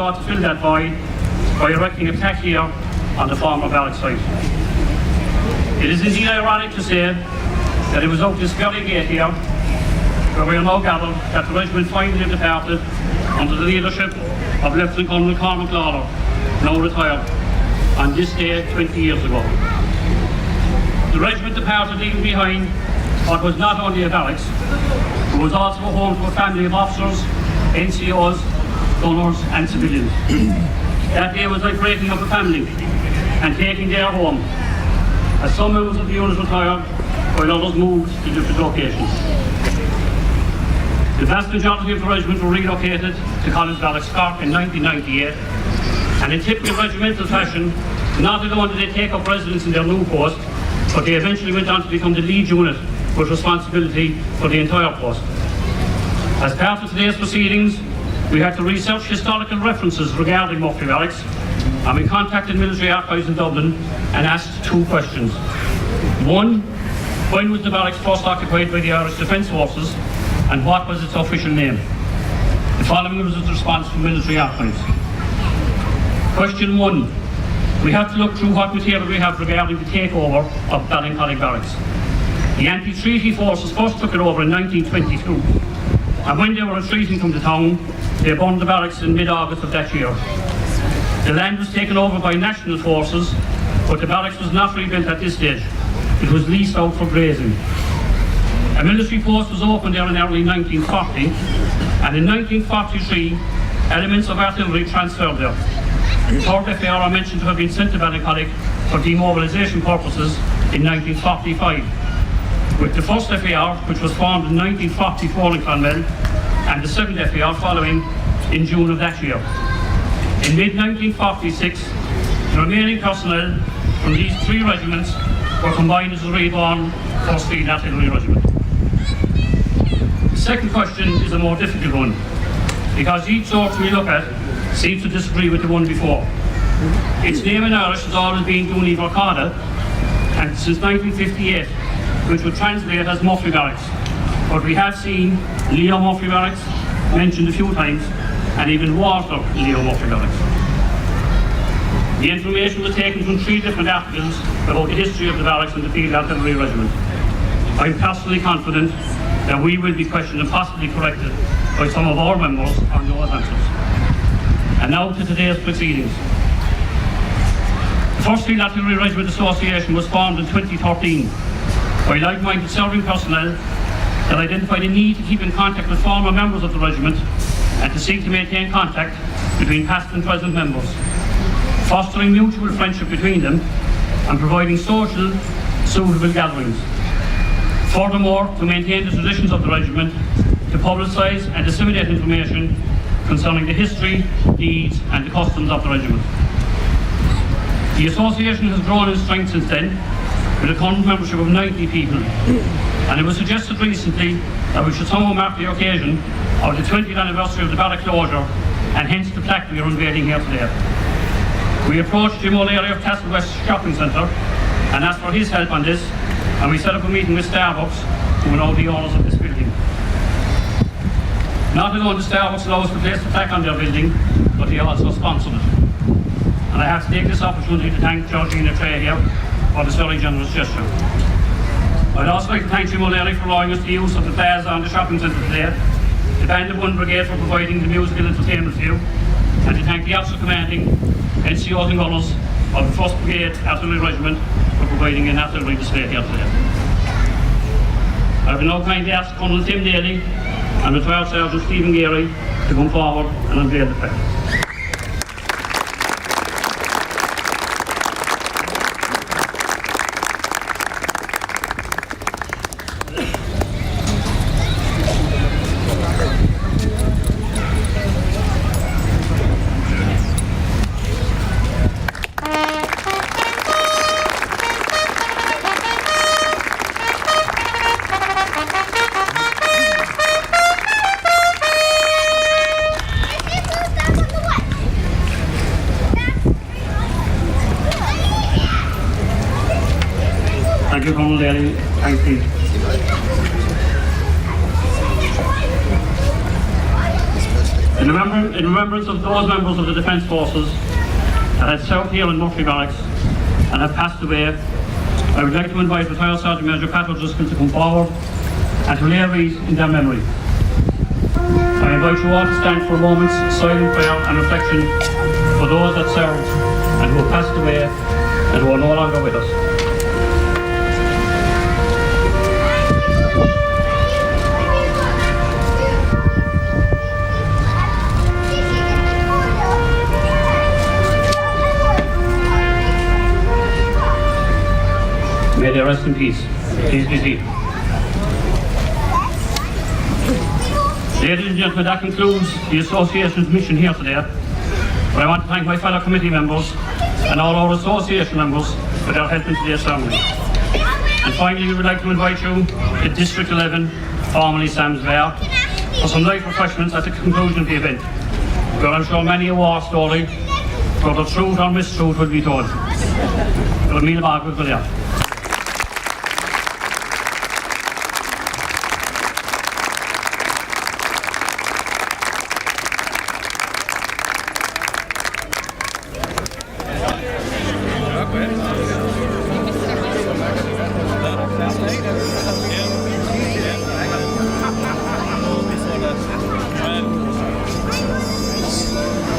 sought to fill that void by erecting a plaque here on the former barrack site. It is indeed ironic to say that it was out this very gate here, where we are now gathered, that the regiment finally departed under the leadership of Lieutenant Colonel Cormac Lawler, now retired, on this day 20 years ago. The regiment departed leaving behind what was not only a barracks, but was also a home to a family of officers, NCOs, gunners and civilians. That day was like breaking up a family and taking their home, as some members of the unit retired while others moved to different locations. The vast majority of the regiment were relocated to Collins Barracks Cork in 1998, and in typical regimental fashion, not alone did they take up residence in their new post, but they eventually went on to become the lead unit with responsibility for the entire post. As part of today's proceedings, we had to research historical references regarding Murphy Barracks, and we contacted Military Archives in Dublin and asked two questions. One, when was the barracks first occupied by the Irish Defence Forces, and what was its official name? The following was the response from Military Archives. Question 1. We have to look through what material we have regarding the takeover of Ballincollig Barracks. The anti-treaty forces first took it over in 1922, and when they were retreating from the town, they burned the barracks in mid-August of that year. The land was taken over by national forces, but the barracks was not rebuilt at this stage. It was leased out for grazing. A military post was opened there in early 1940, and in 1943, elements of artillery transferred there. The 3rd FAR are mentioned to have been sent to Ballincollig for demobilisation purposes in 1945, with the 1st FAR, which was formed in 1944 in Clonmel, and the 7th FAR following in June of that year. In mid-1946, the remaining personnel from these three regiments were combined as a reborn 1st Field Artillery Regiment. The second question is a more difficult one, because each source we look at seems to disagree with the one before. Its name in Irish has always been Dúnaí Vorcada, and since 1958, which would translate as Murphy Barracks. But we have seen Leo Murphy Barracks mentioned a few times, and even Walter Leo Murphy Barracks. The information was taken from 3 different articles about the history of the barracks and the Field Artillery Regiment. I'm personally confident that we will be questioned and possibly corrected by some of our members on those answers. And now to today's proceedings. The 1st Field Artillery Regiment Association was formed in 2013 by like-minded serving personnel that identified a need to keep in contact with former members of the regiment and to seek to maintain contact between past and present members, fostering mutual friendship between them and providing social, suitable gatherings. Furthermore, to maintain the traditions of the regiment, to publicise and disseminate information concerning the history, deeds and the customs of the regiment. The association has grown in strength since then, with a current membership of 90 people, and it was suggested recently that we should somehow mark the occasion of the 20th anniversary of the barrack closure, and hence the plaque we are unveiling here today. We approached Jim O'Leary of Castle West Shopping Centre and asked for his help on this, and we set up a meeting with Starbucks, who are now the owners of this building. Not alone did Starbucks allow us to place the plaque on their building, but they also sponsored it. And I have to take this opportunity to thank Georgina Trey here for this very generous gesture. I'd also like to thank Jim O'Leary for allowing us the use of the plaza on the shopping centre today, the Band of One Brigade for providing the musical entertainment view, and to thank the Officer Commanding NCOs and Gunners of the 1st Brigade Artillery Regiment for providing an artillery display here today. I will now kindly ask Colonel Tim Daly and Retired Sergeant Stephen Geary to come forward and unveil the plaque. Thank you, Colonel Daly. Thank you. The In remembrance of those members of the Defence Forces that had served here in Murphy Barracks and have passed away, I would like to invite Retired Sergeant Major Pat O'Driscoll to come forward and to lay wreaths in their memory. I invite you all to stand for a moment's silent prayer and reflection for those that served and who have passed away and who are no longer with us. May they rest in peace. Please be seated. Ladies and gentlemen, that concludes the Association's mission here today. But I want to thank my fellow committee members and all our Association members for their help in today's ceremony. And finally, we would like to invite you to District 11, formerly Sam's Bear, for some light refreshments at the conclusion of the event, where I'm sure many a war story, whether truth or mistruth, will be told. Good meal back with there.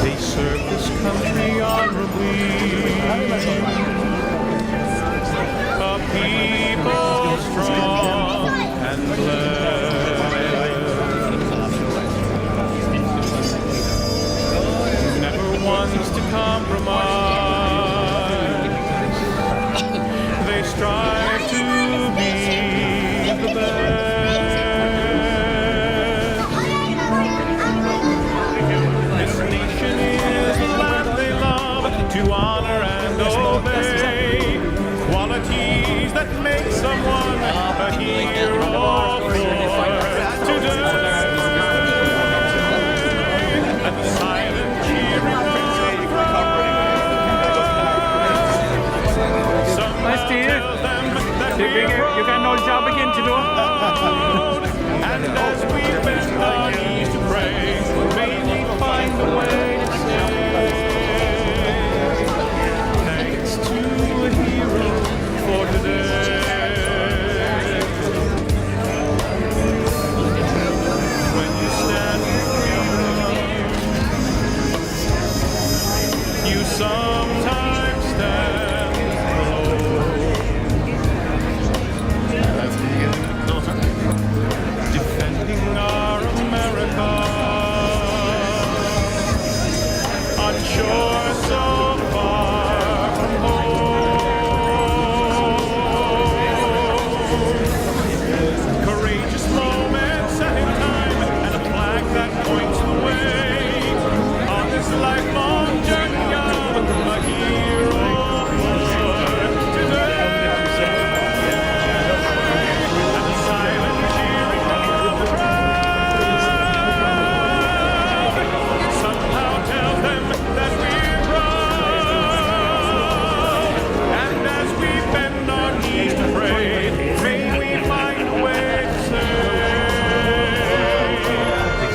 They serve this country honorably, a people strong and blessed, never wants to compromise. They strive to be the best. To honor and obey, qualities that make someone a hero for today. And the silent cheering of the crowd. Somehow tell them that you got no job again to do. And as we bend our knees to pray, may we find a way to say for today. When you stand with me, you sometimes stand alone. Defending our America, unsure so far from home. Lifelong journey of a hero for today. And the silent cheering of the crowd somehow tells them that we're proud. And as we bend our knees to pray, may we find a way to say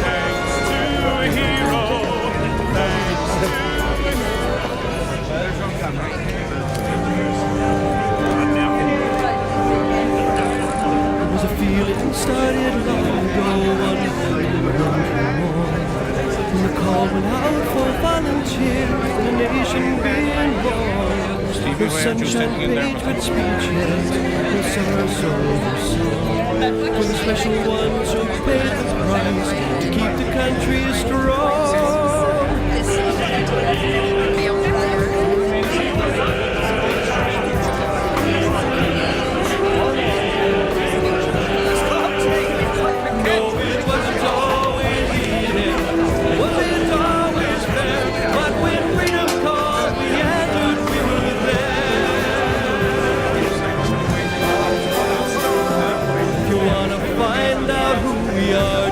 thanks to a hero. It was a feeling started long ago, when the call went out for volunteers, the nation being born. The sunshine patriots speeches, the summer soldiers song, for the special ones who paid the price to keep the country strong.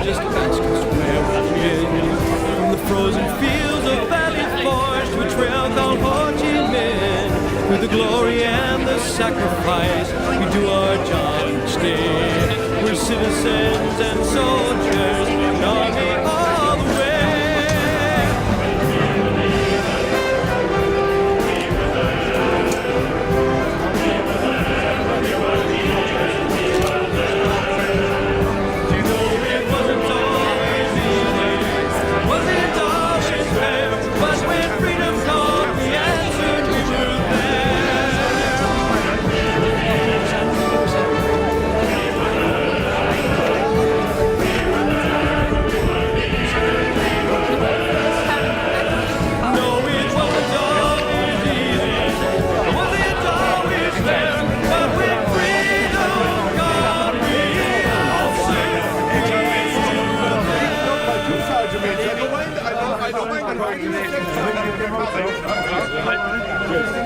Just ask us where we've been. From the frozen fields of Valley Forge to a trail called Ho Chi Minh. Through the glory and the sacrifice, we do our job each day. We're citizens and soldiers, an army all the way. I don't mind.